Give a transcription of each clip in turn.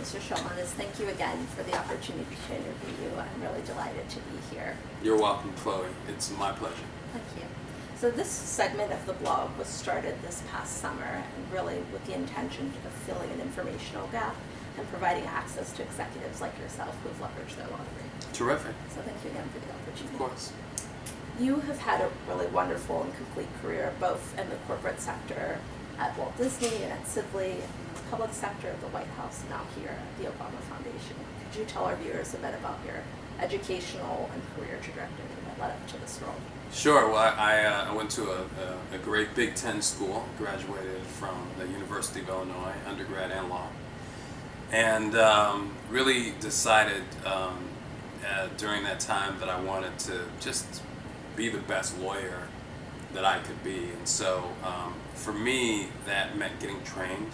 Mr. Strautmanis, thank you again for the opportunity to interview you. I'm really delighted to be here. You're welcome, Chloe. It's my pleasure. Thank you. So this segment of the blog was started this past summer and really with the intention of filling an informational gap and providing access to executives like yourself who have leveraged their law degree. Terrific. So thank you again for the opportunity. Of course. You have had a really wonderful and complete career both in the corporate sector at Walt Disney and at Civic, and the public sector at the White House, and now here at the Obama Foundation. Could you tell our viewers a bit about your educational and career trajectory that led up to this role? Sure. Well, I went to a great Big Ten school, graduated from the University of Illinois, undergrad and law, and really decided during that time that I wanted to just be the best lawyer that I could be. And so for me, that meant getting trained,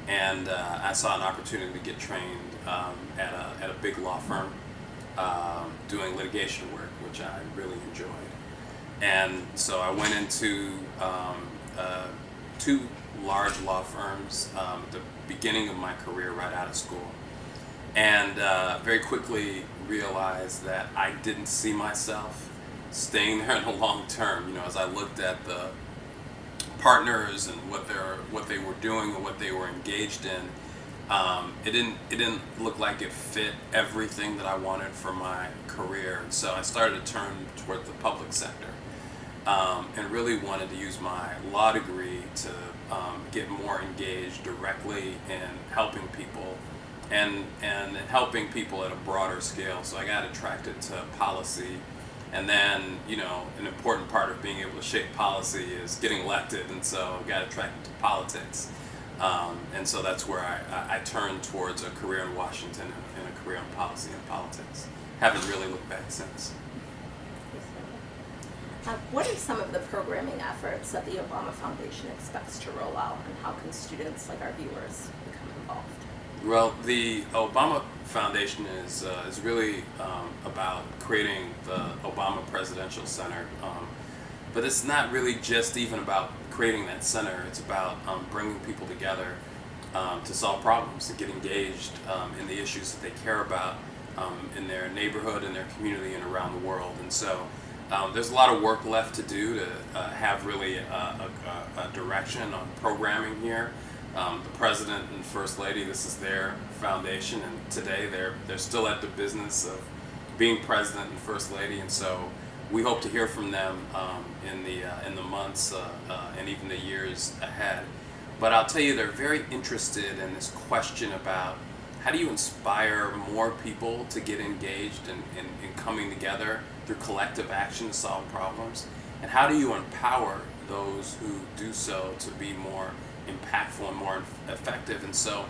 and I saw an opportunity to get trained at a big law firm doing litigation work, which I really enjoyed. And so I went into two large law firms at the beginning of my career right out of school, and very quickly realized that I didn't see myself staying there in the long term. You know, as I looked at the partners and what they were doing and what they were engaged in, it didn't look like it fit everything that I wanted for my career. And so I started to turn toward the public sector, and really wanted to use my law degree to get more engaged directly in helping people and helping people at a broader scale. So I got attracted to policy. And then, you know, an important part of being able to shape policy is getting elected, and so I got attracted to politics. And so that's where I turned towards a career in Washington and a career in policy and politics. Haven't really looked back since. What are some of the programming efforts that the Obama Foundation expects to roll out, and how can students like our viewers become involved? Well, the Obama Foundation is really about creating the Obama Presidential Center, but it's not really just even about creating that center. It's about bringing people together to solve problems, to get engaged in the issues that they care about in their neighborhood, in their community, and around the world. And so there's a lot of work left to do to have really a direction on programming here. The President and First Lady, this is their foundation, and today they're still at the business of being President and First Lady, and so we hope to hear from them in the months and even the years ahead. But I'll tell you, they're very interested in this question about how do you inspire more people to get engaged in coming together through collective action to solve problems, and how do you empower those who do so to be more impactful and more effective. And so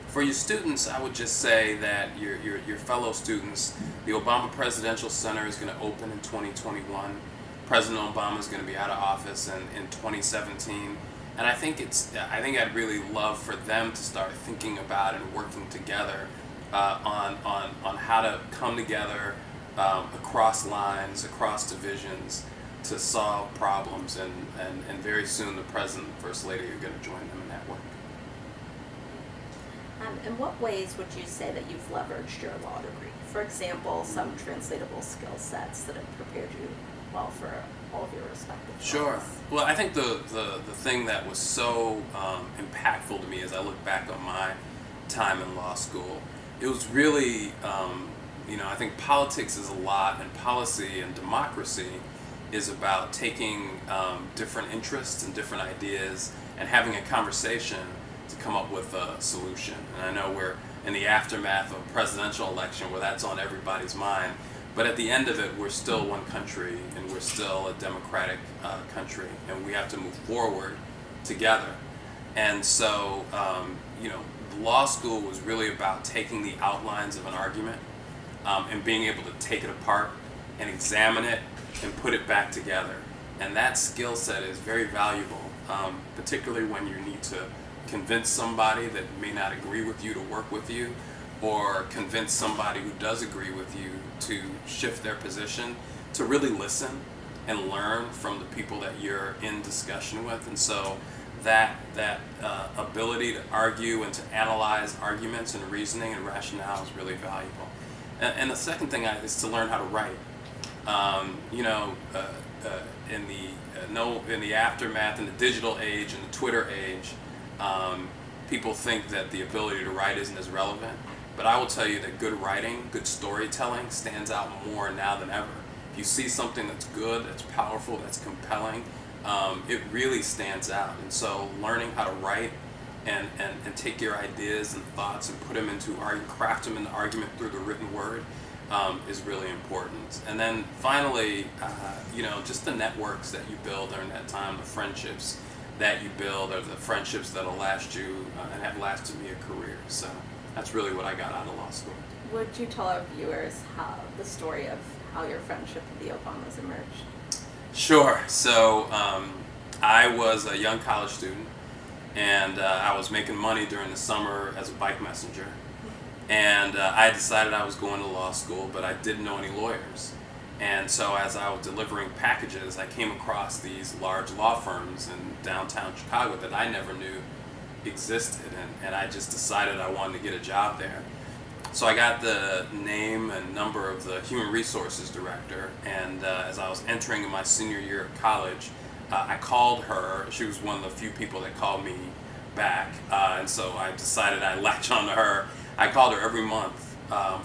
for you students, I would just say that your fellow students, the Obama Presidential Center is going to open in 2021. President Obama is going to be out of office in 2017. And I think I'd really love for them to start thinking about and working together on how to come together across lines, across divisions, to solve problems, and very soon the President and First Lady are going to join them in that work. In what ways would you say that you've leveraged your law degree? For example, some translatable skill sets that have prepared you well for all of your respective Sure. roles. Well, I think the thing that was so impactful to me as I look back on my time in law school, it was really, I think politics is a lot, and policy and democracy is about taking different interests and different ideas and having a conversation to come up with a solution. And I know we're in the aftermath of a presidential election where that's on everybody's mind, but at the end of it, we're still one country, and we're still a democratic country, and we have to move forward together. And so, law school was really about taking the outlines of an argument and being able to take it apart and examine it and put it back together. And that skill set is very valuable, particularly when you need to convince somebody that may not agree with you to work with you, or convince somebody who does agree with you to shift their position, to really listen and learn from the people that you're in discussion with. And so that ability to argue and to analyze arguments and reasoning and rationale is really valuable. And the second thing is to learn how to write. You know, in the aftermath, in the digital age, in the Twitter age, people think that the ability to write isn't as relevant. But I will tell you that good writing, good storytelling stands out more now than ever. If you see something that's good, that's powerful, that's compelling, it really stands out. And so learning how to write and take your ideas and thoughts and put them into craft them into argument through the written word is really important. And then finally, you know, just the networks that you build during that time, the friendships that you build are the friendships that'll last you and have lasted me a career. So that's really what I got out of law school. Would you tell our viewers how the story of how your friendship with the Obamas emerged? Sure. So I was a young college student, and I was making money during the summer as a bike messenger. And I decided I was going to law school, but I didn't know any lawyers. And so as I was delivering packages, I came across these large law firms in downtown Chicago that I never knew existed. And I just decided I wanted to get a job there. So I got the name and number of the human resources director, and as I was entering my senior year of college, I called her. She was one of the few people that called me back, and so I decided I'd latch on to her. I called her every month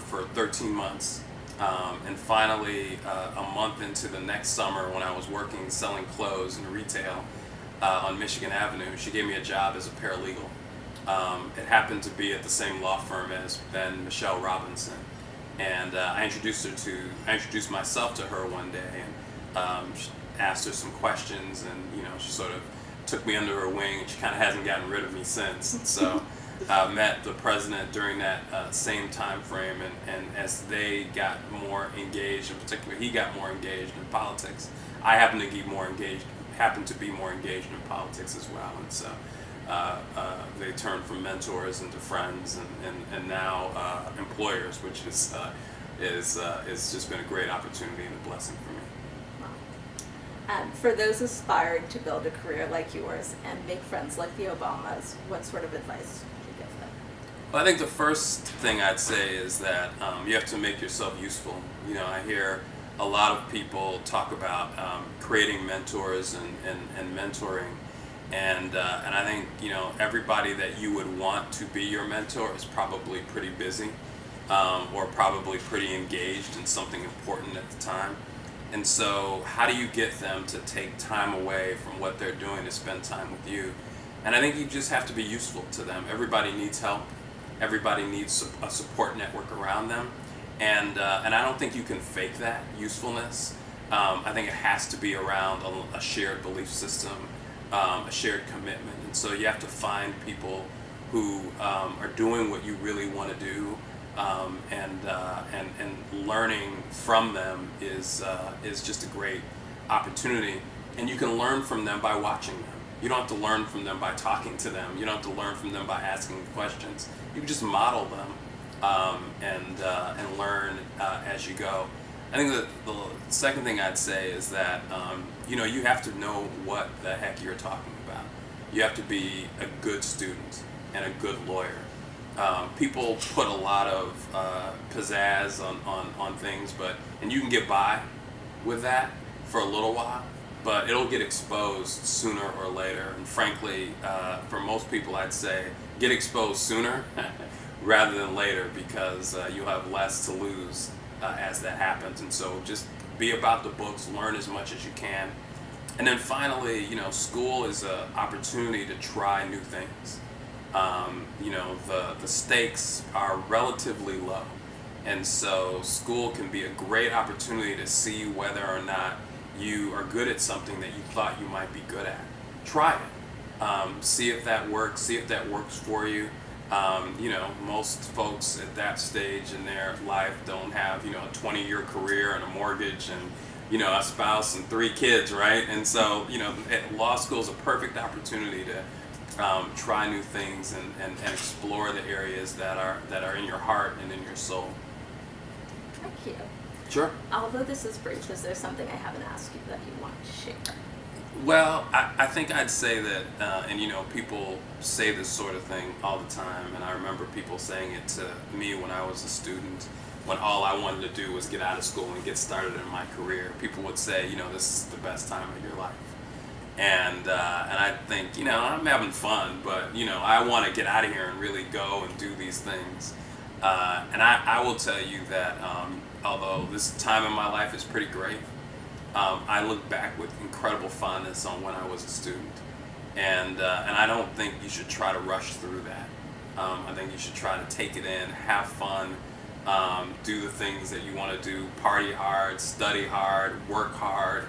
for 13 months, and finally, a month into the next summer, when I was working selling clothes in retail on Michigan Avenue, she gave me a job as a paralegal. It happened to be at the same law firm as Ben Michelle Robinson, and I introduced myself to her one day, and asked her some questions, and you know, she sort of took me under her wing, and she kind of hasn't gotten rid of me since. And so met the president during that same time frame, and as they got more engaged, in particular he got more engaged in politics, I happened to be more engaged in politics as well. And so they turned from mentors into friends, and now employers, which is just been a great opportunity and a blessing for me. For those aspiring to build a career like yours and make friends like the Obamas, what sort of advice would you give them? Well, I think the first thing I'd say is that you have to make yourself useful. You know, I hear a lot of people talk about creating mentors and mentoring, and I think, you know, everybody that you would want to be your mentor is probably pretty busy or probably pretty engaged in something important at the time. And so how do you get them to take time away from what they're doing to spend time with you? And I think you just have to be useful to them. Everybody needs help. Everybody needs a support network around them. And I don't think you can fake that usefulness. I think it has to be around a shared belief system, a shared commitment. And so you have to find people who are doing what you really want to do. And learning from them is just a great opportunity, and you can learn from them by watching them. You don't have to learn from them by talking to them. You don't have to learn from them by asking questions. You can just model them and learn as you go. I think that the second thing I'd say is that you know, you have to know what the heck you're talking about. You have to be a good student and a good lawyer. People put a lot of pizzazz on things, and you can get by with that for a little while, but it'll get exposed sooner or later. And frankly, for most people, I'd say get exposed sooner rather than later, because you'll have less to lose as that happens. And so just be about the books, learn as much as you can. And then finally, you know, school is an opportunity to try new things. You know, the stakes are relatively low, and so school can be a great opportunity to see whether or not you are good at something that you thought you might be good at. Try it. See if that works. See if that works for you. You know, most folks at that stage in their life don't have, you know, a 20-year career and a mortgage and, you know, a spouse and 3 kids, right? And so, you know, law school is a perfect opportunity to try new things and explore the areas that are in your heart and in your soul. Thank you. Sure. Although this is brief, is there something I haven't asked you that you want to share? Well, I think I'd say that, and people say this sort of thing all the time, and I remember people saying it to me when I was a student, when all I wanted to do was get out of school and get started in my career. People would say, this is the best time of your life. And I think, I'm having fun, but, I want to get out of here and really go and do these things. And I will tell you that although this time in my life is pretty great, I look back with incredible fondness on when I was a student, and I don't think you should try to rush through that. I think you should try to take it in, have fun, do the things that you want to do, party hard, study hard, work hard,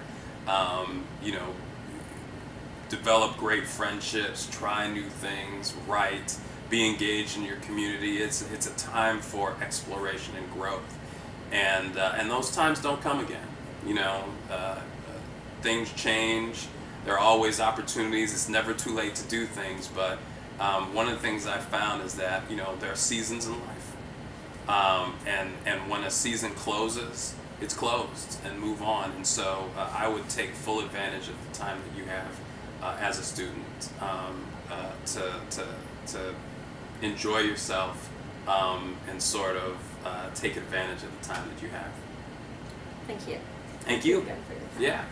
develop great friendships, try new things, write, be engaged in your community. It's a time for exploration and growth, and those times don't come again. Things change. There are always opportunities. It's never too late to do things. But one of the things I've found is that there are seasons in life, and when a season closes, it's closed, and move on. And so I would take full advantage of the time that you have as a student to enjoy yourself and sort of take advantage of the time that you have. Thank you. Thank you. Again for your time. Yeah.